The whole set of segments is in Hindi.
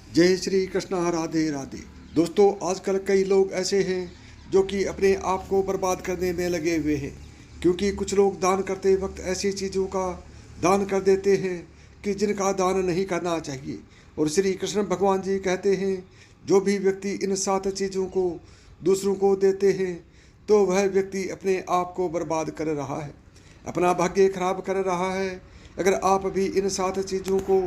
जय श्री कृष्णा, राधे राधे। दोस्तों, आजकल कई लोग ऐसे हैं जो कि अपने आप को बर्बाद करने में लगे हुए हैं, क्योंकि कुछ लोग दान करते वक्त ऐसी चीज़ों का दान कर देते हैं कि जिनका दान नहीं करना चाहिए। और श्री कृष्ण भगवान जी कहते हैं, जो भी व्यक्ति इन 7 चीज़ों को दूसरों को देते हैं तो वह व्यक्ति अपने आप को बर्बाद कर रहा है, अपना भाग्य खराब कर रहा है। अगर आप भी इन 7 चीज़ों को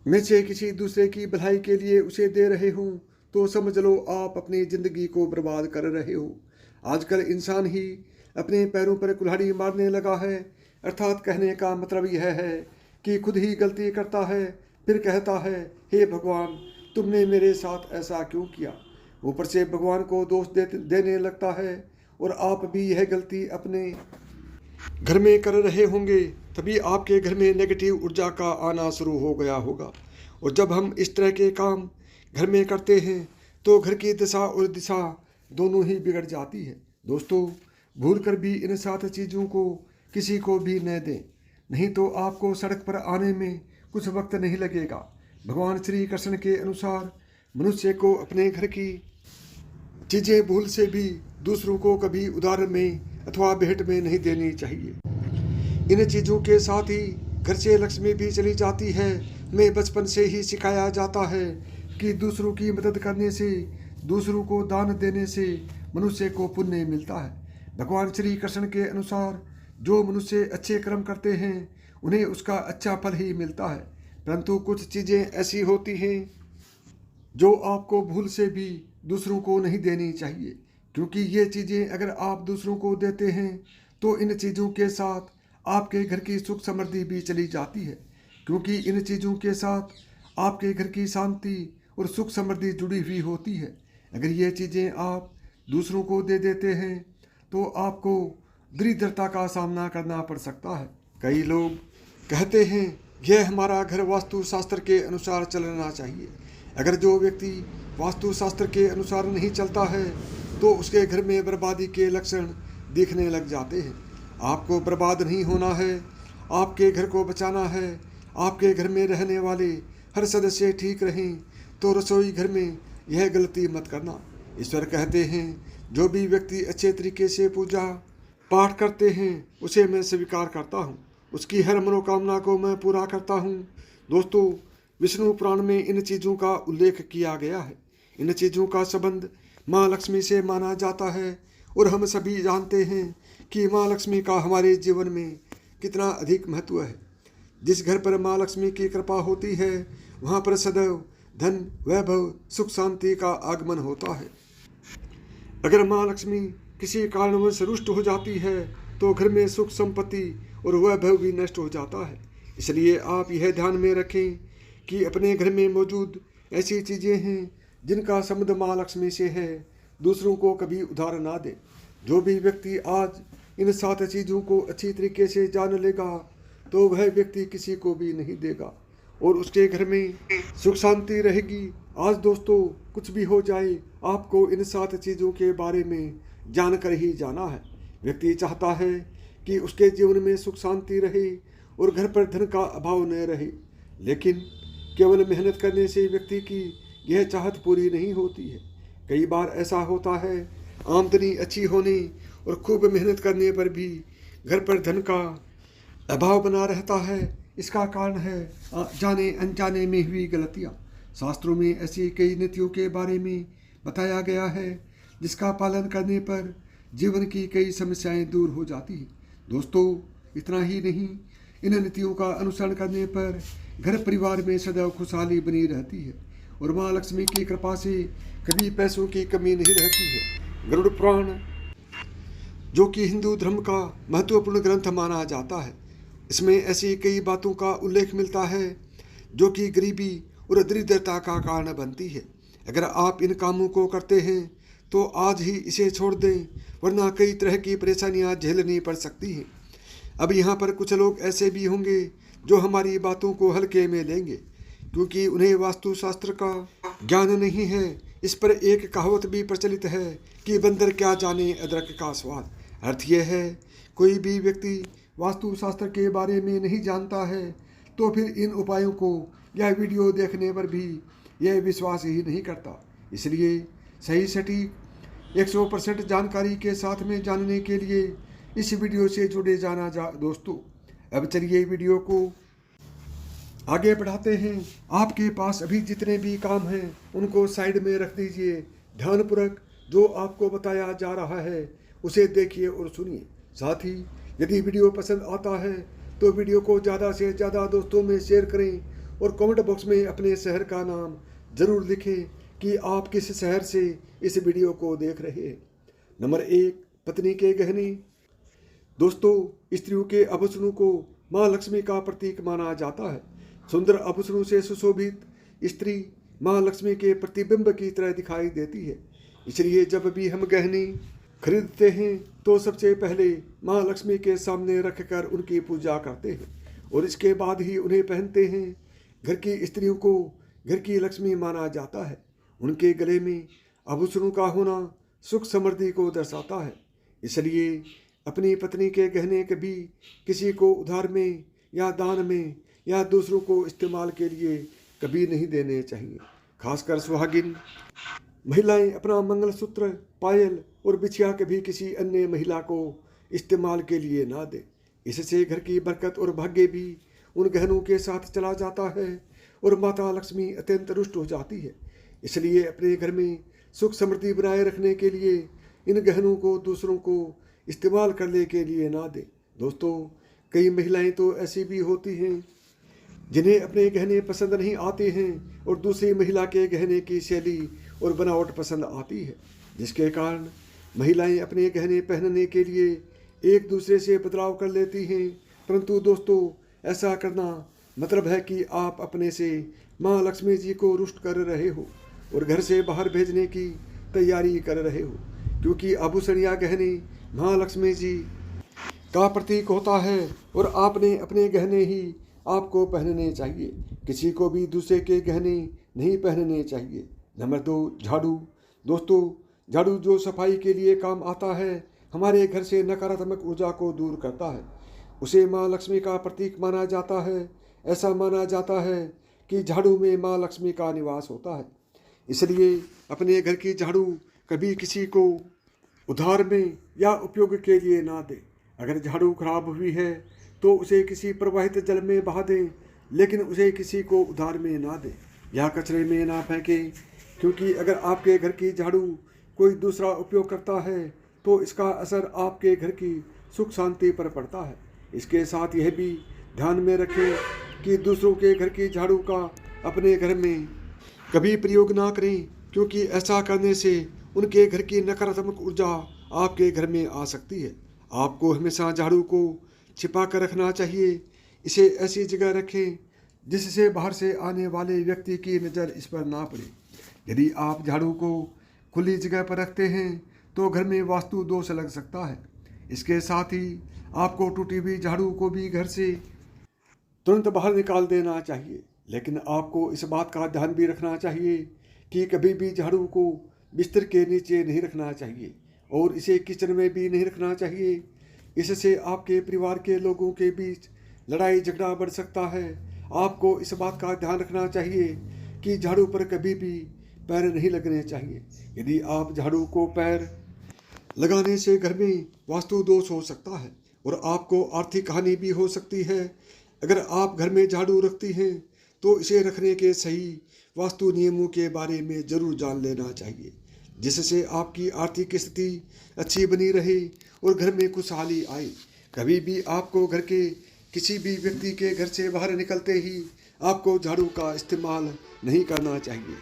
में से किसी दूसरे की भलाई के लिए उसे दे रहे हो तो समझ लो आप अपनी ज़िंदगी को बर्बाद कर रहे हो। आजकल इंसान ही अपने पैरों पर कुल्हाड़ी मारने लगा है, अर्थात कहने का मतलब यह है कि खुद ही गलती करता है, फिर कहता है, हे भगवान, तुमने मेरे साथ ऐसा क्यों किया। ऊपर से भगवान को दोष देने लगता है। और आप भी यह गलती अपने घर में कर रहे होंगे, तभी आपके घर में नेगेटिव ऊर्जा का आना शुरू हो गया होगा। और जब हम इस तरह के काम घर में करते हैं तो घर की दशा और दिशा दोनों ही बिगड़ जाती है। दोस्तों, भूल कर भी इन 7 चीज़ों को किसी को भी न दें, नहीं तो आपको सड़क पर आने में कुछ वक्त नहीं लगेगा। भगवान श्री कृष्ण के अनुसार मनुष्य को अपने घर की चीज़ें भूल से भी दूसरों को कभी उधार में अथवा भेंट में नहीं देनी चाहिए। इन चीज़ों के साथ ही घर से लक्ष्मी भी चली जाती है। हमें बचपन से ही सिखाया जाता है कि दूसरों की मदद करने से, दूसरों को दान देने से मनुष्य को पुण्य मिलता है। भगवान श्री कृष्ण के अनुसार जो मनुष्य अच्छे कर्म करते हैं उन्हें उसका अच्छा फल ही मिलता है, परंतु कुछ चीज़ें ऐसी होती हैं जो आपको भूल से भी दूसरों को नहीं देनी चाहिए, क्योंकि ये चीज़ें अगर आप दूसरों को देते हैं तो इन चीज़ों के साथ आपके घर की सुख समृद्धि भी चली जाती है, क्योंकि इन चीज़ों के साथ आपके घर की शांति और सुख समृद्धि जुड़ी हुई होती है। अगर ये चीज़ें आप दूसरों को दे देते हैं तो आपको दरिद्रता का सामना करना पड़ सकता है। कई लोग कहते हैं, यह हमारा घर वास्तु शास्त्र के अनुसार चलना चाहिए। अगर जो व्यक्ति वास्तु शास्त्र के अनुसार नहीं चलता है तो उसके घर में बर्बादी के लक्षण दिखने लग जाते हैं। आपको बर्बाद नहीं होना है, आपके घर को बचाना है। आपके घर में रहने वाले हर सदस्य ठीक रहें तो रसोई घर में यह गलती मत करना। ईश्वर कहते हैं, जो भी व्यक्ति अच्छे तरीके से पूजा पाठ करते हैं उसे मैं स्वीकार करता हूँ, उसकी हर मनोकामना को मैं पूरा करता हूँ। दोस्तों, विष्णु पुराण में इन चीज़ों का उल्लेख किया गया है। इन चीज़ों का संबंध माँ लक्ष्मी से माना जाता है और हम सभी जानते हैं कि माँ लक्ष्मी का हमारे जीवन में कितना अधिक महत्व है। जिस घर पर माँ लक्ष्मी की कृपा होती है वहाँ पर सदैव धन, वैभव, सुख शांति का आगमन होता है। अगर माँ लक्ष्मी किसी कारणवश रुष्ट हो जाती है तो घर में सुख संपत्ति और वैभव भी नष्ट हो जाता है। इसलिए आप यह ध्यान में रखें कि अपने घर में मौजूद ऐसी चीज़ें हैं जिनका संबंध माँ लक्ष्मी से है, दूसरों को कभी उधार ना दें। जो भी व्यक्ति आज इन 7 चीज़ों को अच्छी तरीके से जान लेगा तो वह व्यक्ति किसी को भी नहीं देगा और उसके घर में सुख शांति रहेगी। आज दोस्तों, कुछ भी हो जाए, आपको इन 7 चीज़ों के बारे में जानकर ही जाना है। व्यक्ति चाहता है कि उसके जीवन में सुख शांति रहे और घर पर धन का अभाव न रहे, लेकिन केवल मेहनत करने से व्यक्ति की यह चाहत पूरी नहीं होती है। कई बार ऐसा होता है, आमदनी अच्छी होने और खूब मेहनत करने पर भी घर पर धन का अभाव बना रहता है। इसका कारण है जाने अनजाने में हुई गलतियाँ। शास्त्रों में ऐसी कई नीतियों के बारे में बताया गया है जिसका पालन करने पर जीवन की कई समस्याएं दूर हो जाती हैं। दोस्तों, इतना ही नहीं, इन नीतियों का अनुसरण करने पर घर परिवार में सदैव खुशहाली बनी रहती है और माँ लक्ष्मी की कृपा से कभी पैसों की कमी नहीं रहती है। गरुड़ पुराण, जो कि हिंदू धर्म का महत्वपूर्ण ग्रंथ माना जाता है, इसमें ऐसी कई बातों का उल्लेख मिलता है जो कि गरीबी और दरिद्रता का कारण बनती है। अगर आप इन कामों को करते हैं तो आज ही इसे छोड़ दें, वरना कई तरह की परेशानियां झेलनी पड़ सकती हैं। अब यहाँ पर कुछ लोग ऐसे भी होंगे जो हमारी बातों को हल्के में लेंगे, क्योंकि उन्हें वास्तुशास्त्र का ज्ञान नहीं है। इस पर एक कहावत भी प्रचलित है कि बंदर क्या जाने अदरक का स्वाद। अर्थ यह है, कोई भी व्यक्ति वास्तुशास्त्र के बारे में नहीं जानता है, तो फिर इन उपायों को यह वीडियो देखने पर भी यह विश्वास ही नहीं करता। इसलिए सही सटीक 100% जानकारी के साथ में जानने के लिए इस वीडियो से जुड़े जाना दोस्तों। अब चलिए वीडियो को आगे बढ़ाते हैं। आपके पास अभी जितने भी काम हैं उनको साइड में रख दीजिए। ध्यानपूर्वक जो आपको बताया जा रहा है उसे देखिए और सुनिए। साथ ही यदि वीडियो पसंद आता है तो वीडियो को ज़्यादा से ज़्यादा दोस्तों में शेयर करें और कमेंट बॉक्स में अपने शहर का नाम ज़रूर लिखें कि आप किस शहर से इस वीडियो को देख रहे हैं। नंबर 1, पत्नी के गहने। दोस्तों, स्त्रियों के आभूषणों को माँ लक्ष्मी का प्रतीक माना जाता है। सुंदर आभूषणों से सुशोभित स्त्री माँ लक्ष्मी के प्रतिबिंब की तरह दिखाई देती है। इसलिए जब भी हम गहने खरीदते हैं तो सबसे पहले माँ लक्ष्मी के सामने रखकर उनकी पूजा करते हैं और इसके बाद ही उन्हें पहनते हैं। घर की स्त्रियों को घर की लक्ष्मी माना जाता है। उनके गले में आभूषणों का होना सुख समृद्धि को दर्शाता है। इसलिए अपनी पत्नी के गहने कभी किसी को उधार में या दान में या दूसरों को इस्तेमाल के लिए कभी नहीं देने चाहिए। खासकर सुहागिन महिलाएं अपना मंगलसूत्र, पायल और बिछिया कभी किसी अन्य महिला को इस्तेमाल के लिए ना दें। इससे घर की बरकत और भाग्य भी उन गहनों के साथ चला जाता है और माता लक्ष्मी अत्यंत रुष्ट हो जाती है। इसलिए अपने घर में सुख समृद्धि बनाए रखने के लिए इन गहनों को दूसरों को इस्तेमाल करने के लिए ना दें। दोस्तों, कई महिलाएं तो ऐसी भी होती हैं जिन्हें अपने गहने पसंद नहीं आते हैं और दूसरी महिला के गहने की शैली और बनावट पसंद आती है, जिसके कारण महिलाएं अपने गहने पहनने के लिए एक दूसरे से बदलाव कर लेती हैं। परंतु दोस्तों, ऐसा करना मतलब है कि आप अपने से माँ लक्ष्मी जी को रुष्ट कर रहे हो और घर से बाहर भेजने की तैयारी कर रहे हो, क्योंकि आभूषण या गहने माँ लक्ष्मी जी का प्रतीक होता है और आपने अपने गहने ही आपको पहनने चाहिए। किसी को भी दूसरे के गहने नहीं पहनने चाहिए। नंबर 2, झाड़ू। दोस्तों, झाड़ू जो सफाई के लिए काम आता है, हमारे घर से नकारात्मक ऊर्जा को दूर करता है। उसे माँ लक्ष्मी का प्रतीक माना जाता है। ऐसा माना जाता है कि झाड़ू में माँ लक्ष्मी का निवास होता है। इसलिए अपने घर की झाड़ू कभी किसी को उधार में या उपयोग के लिए ना दें। अगर झाड़ू खराब हुई है तो उसे किसी प्रवाहित जल में बहा दें, लेकिन उसे किसी को उधार में ना दें या कचरे में ना फेंकें, क्योंकि अगर आपके घर की झाड़ू कोई दूसरा उपयोग करता है तो इसका असर आपके घर की सुख शांति पर पड़ता है। इसके साथ यह भी ध्यान में रखें कि दूसरों के घर की झाड़ू का अपने घर में कभी प्रयोग ना करें, क्योंकि ऐसा करने से उनके घर की नकारात्मक ऊर्जा आपके घर में आ सकती है। आपको हमेशा झाड़ू को छिपा कर रखना चाहिए। इसे ऐसी जगह रखें जिससे बाहर से आने वाले व्यक्ति की नज़र इस पर ना पड़े। यदि आप झाड़ू को खुली जगह पर रखते हैं तो घर में वास्तु दोष लग सकता है। इसके साथ ही आपको टूटी हुई झाड़ू को भी घर से तुरंत बाहर निकाल देना चाहिए। लेकिन आपको इस बात का ध्यान भी रखना चाहिए कि कभी भी झाड़ू को बिस्तर के नीचे नहीं रखना चाहिए और इसे किचन में भी नहीं रखना चाहिए। इससे आपके परिवार के लोगों के बीच लड़ाई झगड़ा बढ़ सकता है। आपको इस बात का ध्यान रखना चाहिए कि झाड़ू पर कभी भी पैर नहीं लगने चाहिए। यदि आप झाड़ू को पैर लगाने से घर में वास्तु दोष हो सकता है और आपको आर्थिक हानि भी हो सकती है। अगर आप घर में झाड़ू रखती हैं तो इसे रखने के सही वास्तु नियमों के बारे में ज़रूर जान लेना चाहिए, जिससे आपकी आर्थिक स्थिति अच्छी बनी रहे और घर में खुशहाली आए। कभी भी आपको घर के किसी भी व्यक्ति के घर से बाहर निकलते ही आपको झाड़ू का इस्तेमाल नहीं करना चाहिए।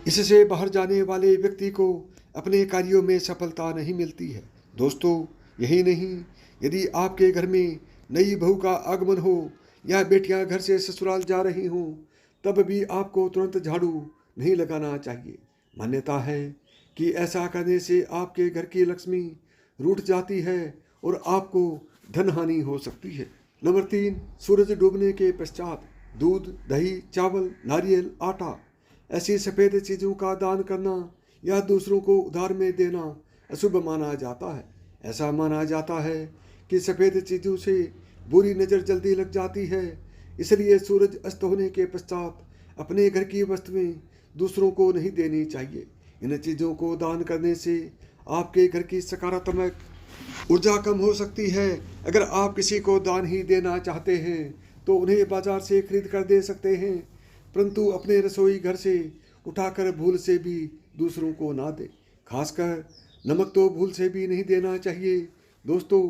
इससे बाहर जाने वाले व्यक्ति को अपने कार्यों में सफलता नहीं मिलती है। दोस्तों, यही नहीं, यदि आपके घर में नई बहू का आगमन हो या बेटियां घर से ससुराल जा रही हों, तब भी आपको तुरंत झाड़ू नहीं लगाना चाहिए। मान्यता है कि ऐसा करने से आपके घर की लक्ष्मी रूठ जाती है और आपको धन हानि हो सकती है। नंबर 3, सूरज डूबने के पश्चात दूध, दही, चावल, नारियल, आटा ऐसी सफ़ेद चीज़ों का दान करना या दूसरों को उधार में देना अशुभ माना जाता है। ऐसा माना जाता है कि सफ़ेद चीज़ों से बुरी नज़र जल्दी लग जाती है। इसलिए सूरज अस्त होने के पश्चात अपने घर की वस्तुएं दूसरों को नहीं देनी चाहिए। इन चीज़ों को दान करने से आपके घर की सकारात्मक ऊर्जा कम हो सकती है। अगर आप किसी को दान ही देना चाहते हैं तो उन्हें बाजार से खरीद कर दे सकते हैं, परंतु अपने रसोई घर से उठाकर भूल से भी दूसरों को ना दें। खासकर नमक तो भूल से भी नहीं देना चाहिए। दोस्तों,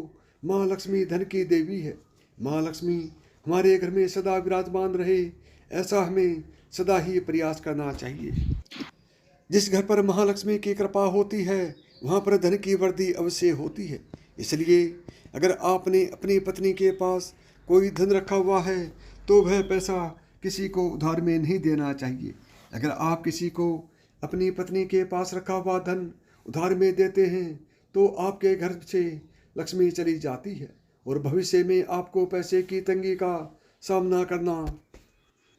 माँ लक्ष्मी धन की देवी है। माँ लक्ष्मी हमारे घर में सदा विराजमान रहे, ऐसा हमें सदा ही प्रयास करना चाहिए। जिस घर पर महालक्ष्मी की कृपा होती है वहाँ पर धन की वृद्धि अवश्य होती है। इसलिए अगर आपने अपनी पत्नी के पास कोई धन रखा हुआ है तो वह पैसा किसी को उधार में नहीं देना चाहिए। अगर आप किसी को अपनी पत्नी के पास रखा हुआ धन उधार में देते हैं तो आपके घर से लक्ष्मी चली जाती है और भविष्य में आपको पैसे की तंगी का सामना करना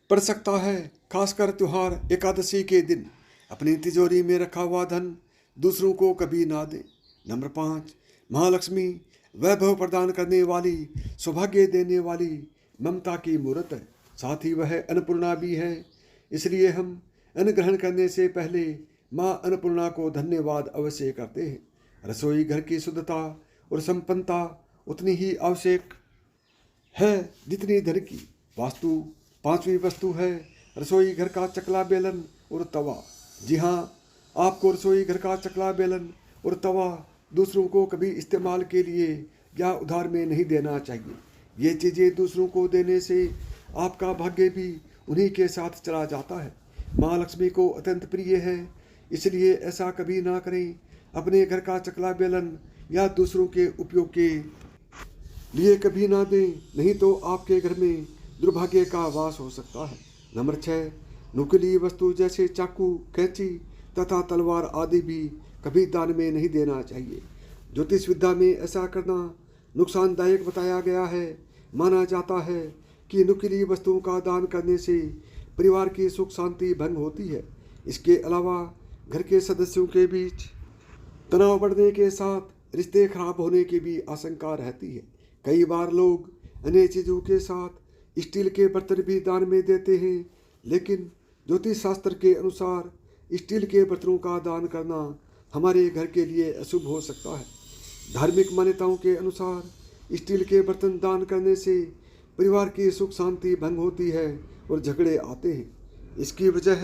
पड़ सकता है। खासकर त्योहार एकादशी के दिन अपनी तिजोरी में रखा हुआ धन दूसरों को कभी ना दें। नंबर 5, महालक्ष्मी वैभव प्रदान करने वाली, सौभाग्य देने वाली, ममता की मूर्त है। साथ ही वह अन्नपूर्णा भी है। इसलिए हम अन्न ग्रहण करने से पहले माँ अन्नपूर्णा को धन्यवाद अवश्य करते हैं। रसोई घर की शुद्धता और संपन्नता उतनी ही आवश्यक है जितनी धन की। वास्तु 5वीं वस्तु है रसोई घर का चकला बेलन और तवा। जी हाँ, आपको रसोई घर का चकला बेलन और तवा दूसरों को कभी इस्तेमाल के लिए या उधार में नहीं देना चाहिए। ये चीज़ें दूसरों को देने से आपका भाग्य भी उन्हीं के साथ चला जाता है। माँ लक्ष्मी को अत्यंत प्रिय है, इसलिए ऐसा कभी ना करें। अपने घर का चकला बेलन या दूसरों के उपयोग के लिए कभी ना दें, नहीं तो आपके घर में दुर्भाग्य का वास हो सकता है। नंबर 6, नुकीली वस्तु जैसे चाकू, कैंची तथा तलवार आदि भी कभी दान में नहीं देना चाहिए। ज्योतिष विद्या में ऐसा करना नुकसानदायक बताया गया है। माना जाता है कि नुकीली वस्तुओं का दान करने से परिवार की सुख शांति भंग होती है। इसके अलावा घर के सदस्यों के बीच तनाव बढ़ने के साथ रिश्ते खराब होने की भी आशंका रहती है। कई बार लोग अन्य चीज़ों के साथ स्टील के बर्तन भी दान में देते हैं, लेकिन ज्योतिष शास्त्र के अनुसार स्टील के बर्तनों का दान करना हमारे घर के लिए अशुभ हो सकता है। धार्मिक मान्यताओं के अनुसार स्टील के बर्तन दान करने से परिवार की सुख शांति भंग होती है और झगड़े आते हैं। इसकी वजह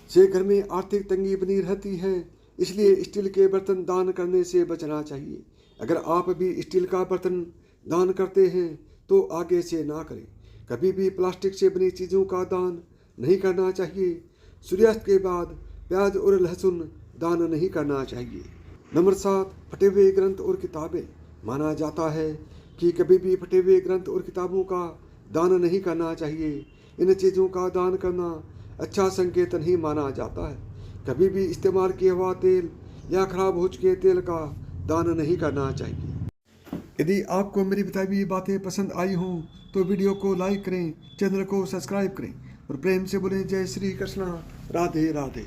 से घर में आर्थिक तंगी बनी रहती है। इसलिए स्टील के बर्तन दान करने से बचना चाहिए। अगर आप भी स्टील का बर्तन दान करते हैं तो आगे से ना करें। कभी भी प्लास्टिक से बनी चीज़ों का दान नहीं करना चाहिए। सूर्यास्त के बाद प्याज और लहसुन दान नहीं करना चाहिए। नंबर 7, फटे हुए ग्रंथ और किताबें। माना जाता है कि कभी भी फटे हुए ग्रंथ और किताबों का दान नहीं करना चाहिए। इन चीज़ों का दान करना अच्छा संकेत नहीं माना जाता है। कभी भी इस्तेमाल किया हुआ तेल या खराब हो चुके तेल का दान नहीं करना चाहिए। यदि आपको मेरी बताई हुई बातें पसंद आई हों तो वीडियो को लाइक करें, चैनल को सब्सक्राइब करें और प्रेम से बोलें जय श्री कृष्णा, राधे राधे।